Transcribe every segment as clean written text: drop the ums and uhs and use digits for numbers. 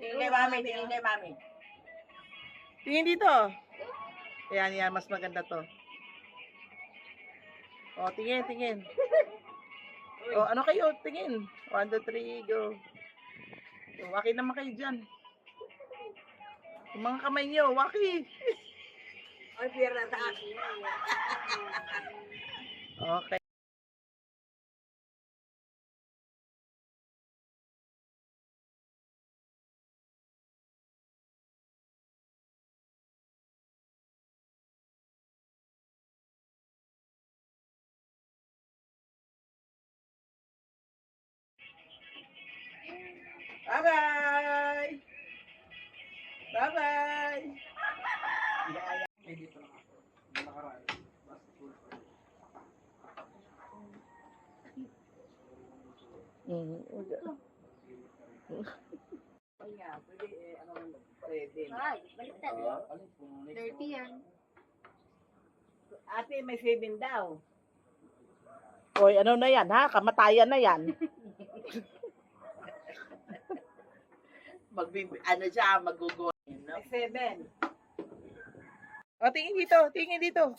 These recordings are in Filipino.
Tingin kay mami, tingin kay mami. Tingin dito. Ayan, yan. Mas maganda to. O, tingin, tingin. O, ano kayo? Tingin. 1, 2, 3, go. O, waki naman kayo dyan. Yung mga kamay nyo, waki. Ay, pira sa akin. Okay. Bye-bye! Bye-bye! Ay, baliktad. Dirty yan. Ate, may 7 daw. Hoy, ano na yan, ha? Kamatayan na yan. Ano siya, magugo. May 7. O, tingin dito, tingin dito.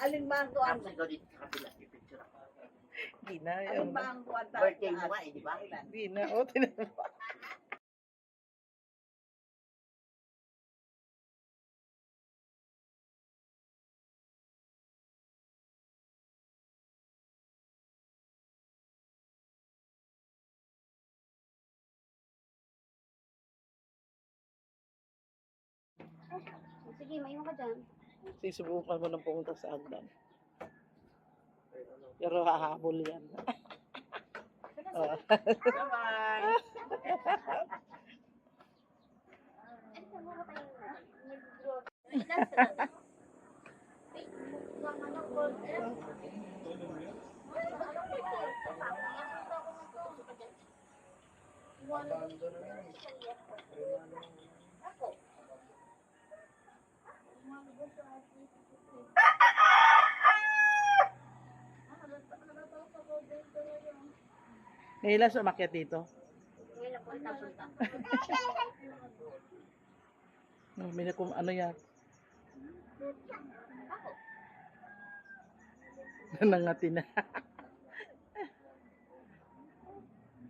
Alin ba ang kuwan? Hindi na. Alin ba ang kuwan? Birthday mo nga, di ba? Hindi na. O, tinanong. Sige, may ka dyan. Susubukan mo nang pumunta sa Agdan. Pero hahabol yan. Oh. Bye-bye. Ngayon umakyat dito. Ngayon ako punta. May kung ano yan. Nangati na.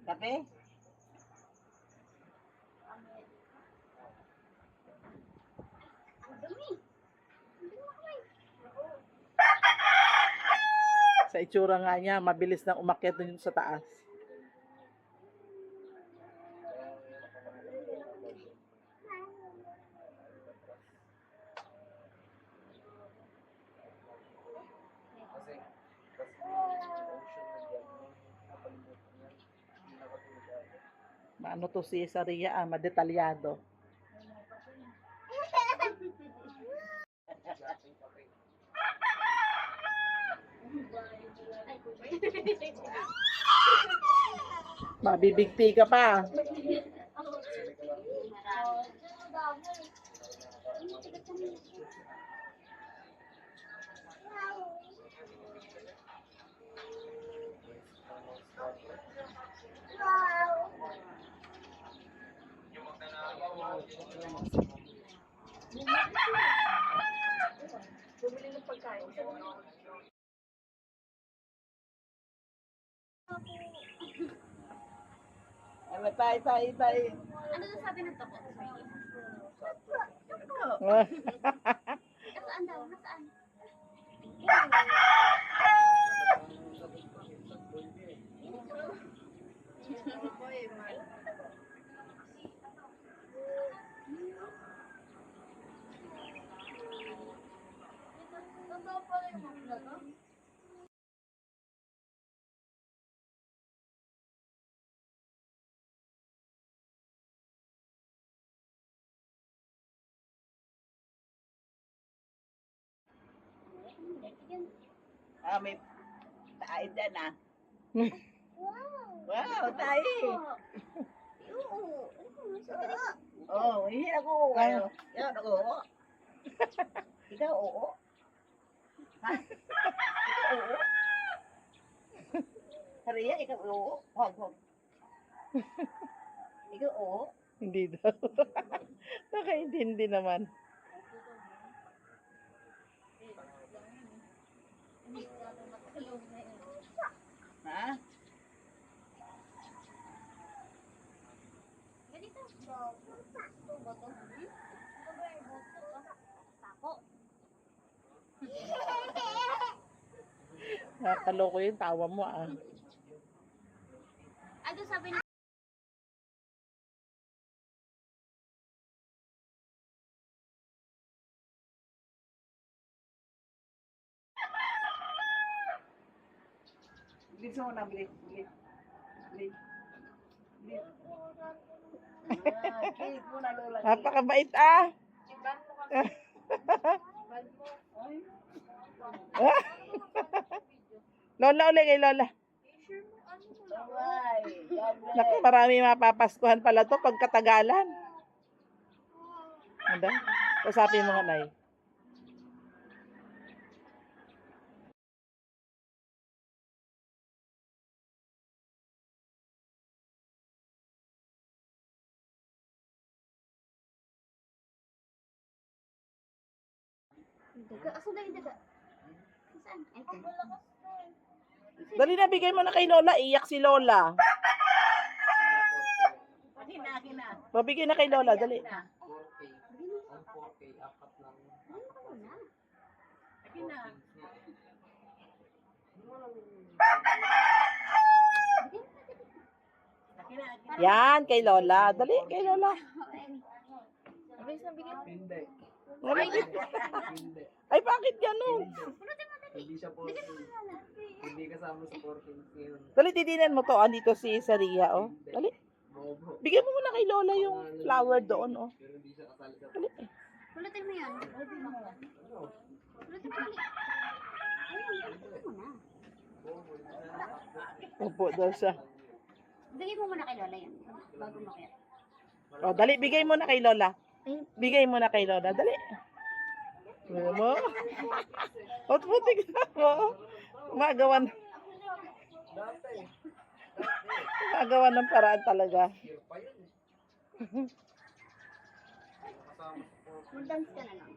Kape? Sa itsura nga niya, mabilis na umakyat dun sa taas. Ano to si Saria, madetalyado. Mabibigti ka pa. Bumili ng pagkain. Ano, tay. Ano na sabi ng toko? Nasaan daw? Nasaan? Ah, may tayo dyan ah. Wow, tayo. Oh, hindi ako. Yan ako. Ikaw, oo. Ha? Ikaw, oo. Sariya, ikaw oo. Hog. Ikaw oo. Hindi daw. Nakaintindi naman. Ha? Ganito. Boto. Ano ba yung boto ko? Tako. Nakakaloko yung tawa mo ah. Ano sabi na? Bilis mo na, bilis. Cake mo na, Lola. Napakabait ah. Lola ulit kay Lola. Bye. God bless. Naku, marami mapapaskuhan pala to pagkatagalan. Ano? Usapin mo nga, Nay. Daga. Aso na yung daga? Saan? Ito. Dali na, bigay mo na kay Lola. Iyak si Lola. Akin na. Mabigay na kay Lola, dali. Akin na. Yan, kay Lola. Dali, kay Lola. Malapit. Ay, bakit ganun? Hindi siya 14. Hindi kasama sa 14 yun. Dali, tidinan mo to. Andito si Saria, oh. Dali. Bobo. Bigyan mo muna kay Lola yung flower doon, oh. Pero hindi siya kasali sa Dali. Pulutin mo yan. Pulutin mo ulit. Ayun, pulutin mo na. Opo daw siya. Bigay mo muna kay Lola yan. Bago makaya. Oh, dali, bigay mo na kay Lola. Bigay mo na kay Lola, dali. Ano mo? Putik na mo. Magawan. Magawan ng paraan talaga. Mag-dance ka na lang.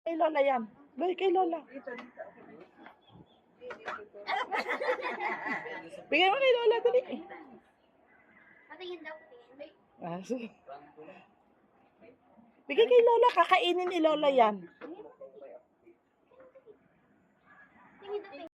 Kay Lola yan. Dali, kay Lola. Bigay mo kay Lola, dali. Patingin daw, patingin. Ah, so. Bigay kay Lola, kakainin ni Lola yan. Tingin daw,